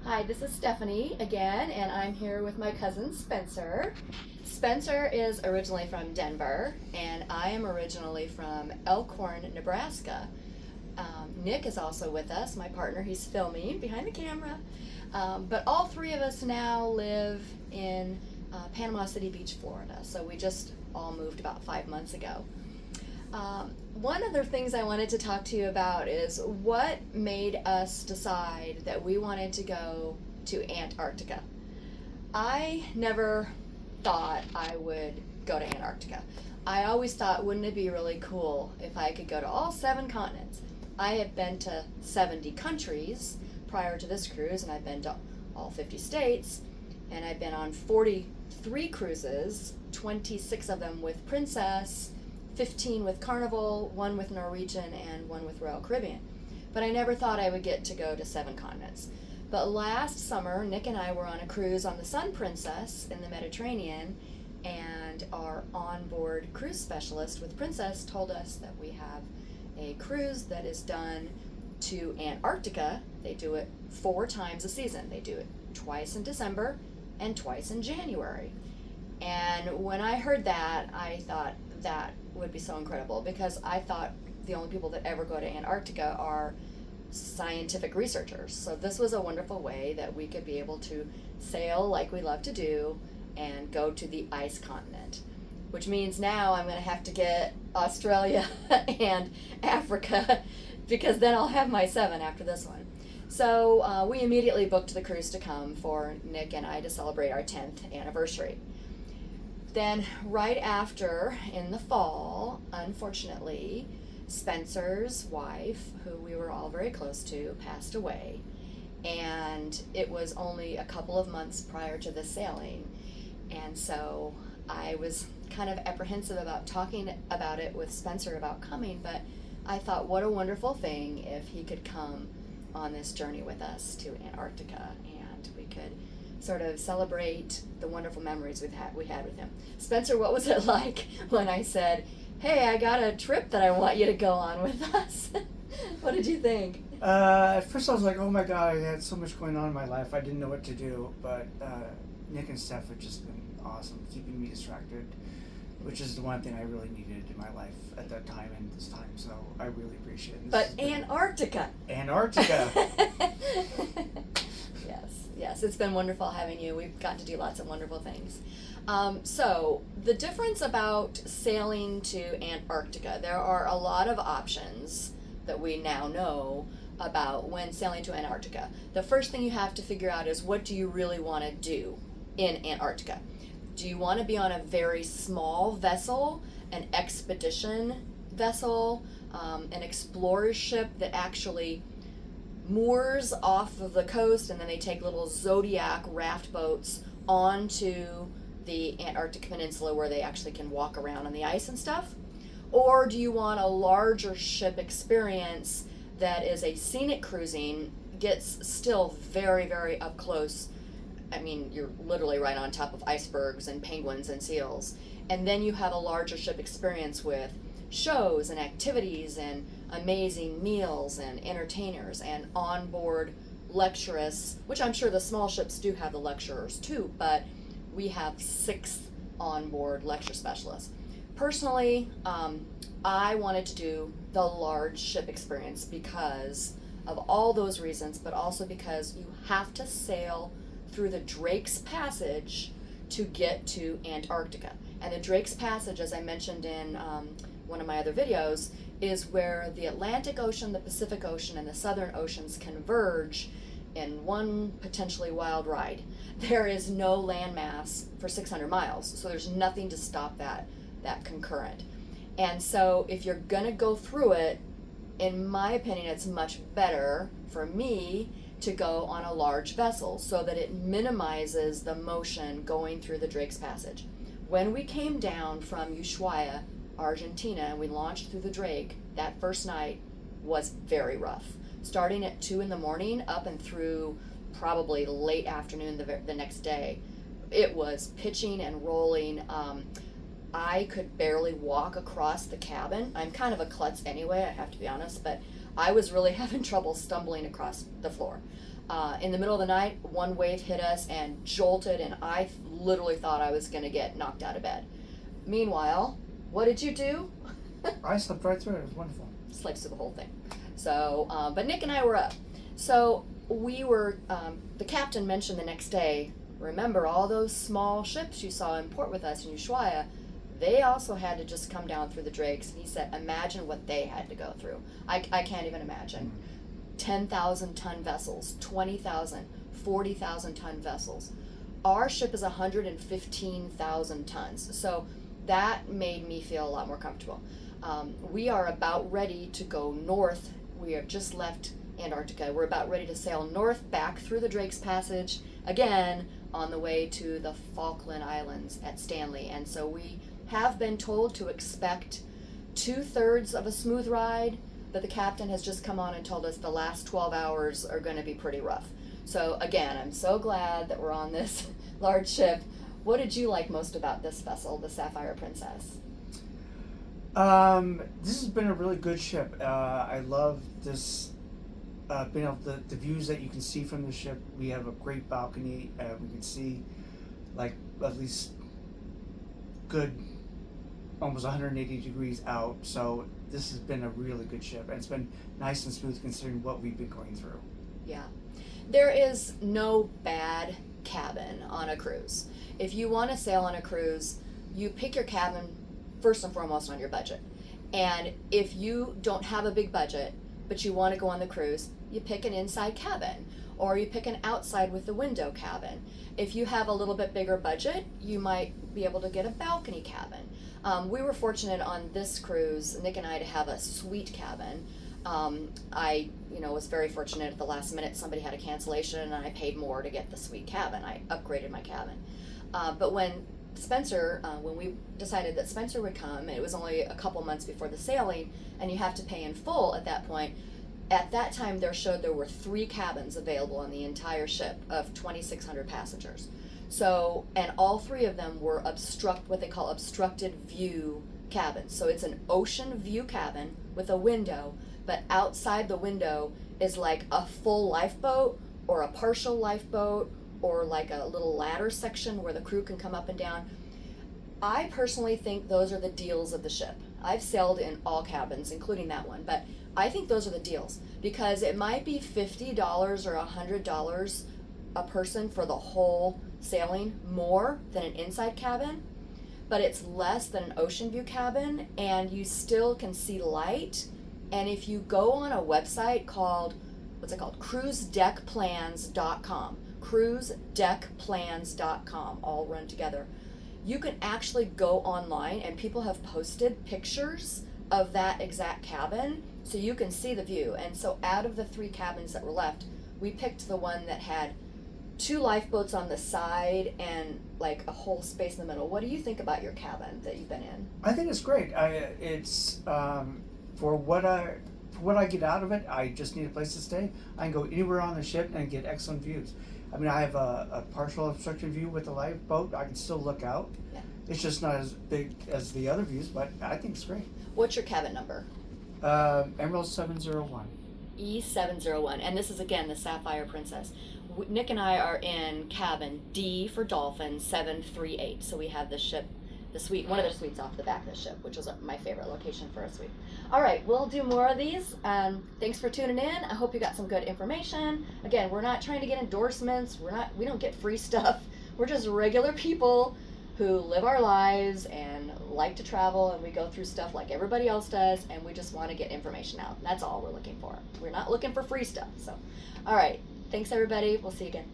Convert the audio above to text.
Hi, this is Stephanie again, and I'm here with my cousin Spencer. Spencer is originally from Denver, and I am originally from Elkhorn, Nebraska. Nick is also with us, my partner. He's filming behind the camera. But all three of us now live in Panama City Beach, Florida. So we just all moved about 5 months ago. One of the things I wanted to talk to you about is what made us decide that we wanted to go to Antarctica. I never thought I would go to Antarctica. I always thought, wouldn't it be really cool if I could go to all 7 continents? I had been to 70 countries prior to this cruise, and I've been to all 50 states, and I've been on 43 cruises, 26 of them with Princess, 15 with Carnival, 1 with Norwegian, and 1 with Royal Caribbean. But I never thought I would get to go to 7 continents. But last summer, Nick and I were on a cruise on the Sun Princess in the Mediterranean, and our onboard cruise specialist with Princess told us that we have a cruise that is done to Antarctica. They do it 4 times a season. They do it twice in December and twice in January. And when I heard that, I thought that would be so incredible, because I thought the only people that ever go to Antarctica are scientific researchers. So this was a wonderful way that we could be able to sail like we love to do and go to the ice continent, which means now I'm going to have to get Australia and Africa, because then I'll have my 7 after this one. So we immediately booked the cruise to come for Nick and I to celebrate our 10th anniversary. Then right after, in the fall, unfortunately, Spencer's wife, who we were all very close to, passed away. And it was only a couple of months prior to the sailing. And so I was kind of apprehensive about talking about it with Spencer about coming, but I thought, what a wonderful thing if he could come on this journey with us to Antarctica, and we could sort of celebrate the wonderful memories we had with him. Spencer, what was it like when I said, hey, I got a trip that I want you to go on with us? What did you think? At first I was like, oh my god, I had so much going on in my life, I didn't know what to do, but Nick and Steph have just been awesome, keeping me distracted, which is the one thing I really needed in my life at that time and this time, so I really appreciate it. But Antarctica! Antarctica! Yes, it's been wonderful having you. We've gotten to do lots of wonderful things. So the difference about sailing to Antarctica, there are a lot of options that we now know about when sailing to Antarctica. The first thing you have to figure out is, what do you really want to do in Antarctica? Do you want to be on a very small vessel, an expedition vessel, an explorer's ship that actually moors off of the coast, and then they take little Zodiac raft boats onto the Antarctic Peninsula where they actually can walk around on the ice and stuff? Or do you want a larger ship experience that is a scenic cruising, gets still very, very up close? I mean, you're literally right on top of icebergs and penguins and seals. And then you have a larger ship experience with shows and activities and amazing meals and entertainers and onboard lecturers, which I'm sure the small ships do have the lecturers too, but we have 6 onboard lecture specialists. Personally, I wanted to do the large ship experience because of all those reasons, but also because you have to sail through the Drake's Passage to get to Antarctica. And the Drake's Passage, as I mentioned in one of my other videos, is where the Atlantic Ocean, the Pacific Ocean, and the Southern Oceans converge in one potentially wild ride. There is no landmass for 600 miles, so there's nothing to stop that concurrent. And so if you're gonna go through it, in my opinion, it's much better for me to go on a large vessel so that it minimizes the motion going through the Drake's Passage. When we came down from Ushuaia, Argentina, and we launched through the Drake, that first night was very rough. Starting at 2 in the morning up and through probably late afternoon the next day, it was pitching and rolling. I could barely walk across the cabin. I'm kind of a klutz anyway, I have to be honest, but I was really having trouble stumbling across the floor. In the middle of the night, one wave hit us and jolted, and I literally thought I was going to get knocked out of bed. Meanwhile, what did you do? I slept right through it. It was wonderful. Slept through the whole thing. So, but Nick and I were up. So we were, the captain mentioned the next day, remember all those small ships you saw in port with us in Ushuaia, they also had to just come down through the drakes. And he said, imagine what they had to go through. I can't even imagine. 10,000 ton vessels, 20,000, 40,000 ton vessels. Our ship is 115,000 tons. So that made me feel a lot more comfortable. We are about ready to go north. We have just left Antarctica. We're about ready to sail north back through the Drake's Passage again on the way to the Falkland Islands at Stanley. And so we have been told to expect 2/3 of a smooth ride, but the captain has just come on and told us the last 12 hours are going to be pretty rough. So again, I'm so glad that we're on this large ship. What did you like most about this vessel, the Sapphire Princess? This has been a really good ship. I love this, being able the views that you can see from the ship. We have a great balcony. We can see, like, at least good, almost 180 degrees out. So this has been a really good ship, and it's been nice and smooth considering what we've been going through. Yeah. There is no bad cabin on a cruise. If you want to sail on a cruise, you pick your cabin first and foremost on your budget. And if you don't have a big budget, but you want to go on the cruise, you pick an inside cabin, or you pick an outside with the window cabin. If you have a little bit bigger budget, you might be able to get a balcony cabin. We were fortunate on this cruise, Nick and I, to have a suite cabin. I was very fortunate at the last minute. Somebody had a cancellation and I paid more to get the suite cabin. I upgraded my cabin. But when we decided that Spencer would come, it was only a couple months before the sailing, and you have to pay in full at that point. At that time, there were 3 cabins available on the entire ship of 2,600 passengers. So, and all 3 of them were what they call obstructed view cabins. So it's an ocean view cabin with a window, but outside the window is like a full lifeboat or a partial lifeboat or like a little ladder section where the crew can come up and down. I personally think those are the deals of the ship. I've sailed in all cabins, including that one, but I think those are the deals because it might be $50 or $100 a person for the whole sailing more than an inside cabin, but it's less than an ocean view cabin, and you still can see light. And if you go on a website called, cruisedeckplans.com, cruisedeckplans.com, all run together, you can actually go online and people have posted pictures of that exact cabin so you can see the view. And so out of the 3 cabins that were left, we picked the one that had 2 lifeboats on the side and like a whole space in the middle. What do you think about your cabin that you've been in? I think it's great. It's for what I get out of it. I just need a place to stay. I can go anywhere on the ship and get excellent views. I mean, I have a partial obstructed view with the lifeboat. I can still look out. Yeah. It's just not as big as the other views, but I think it's great. What's your cabin number? Emerald 701. E701, and this is again the Sapphire Princess. Nick and I are in cabin D for Dolphin 738. So we have the ship, the suite, one of the suites off the back of the ship, which was my favorite location for a suite. All right, we'll do more of these. Thanks for tuning in. I hope you got some good information. Again, we're not trying to get endorsements. We don't get free stuff. We're just regular people who live our lives and like to travel, and we go through stuff like everybody else does, and we just want to get information out. That's all we're looking for. We're not looking for free stuff. So, all right. Thanks, everybody. We'll see you again.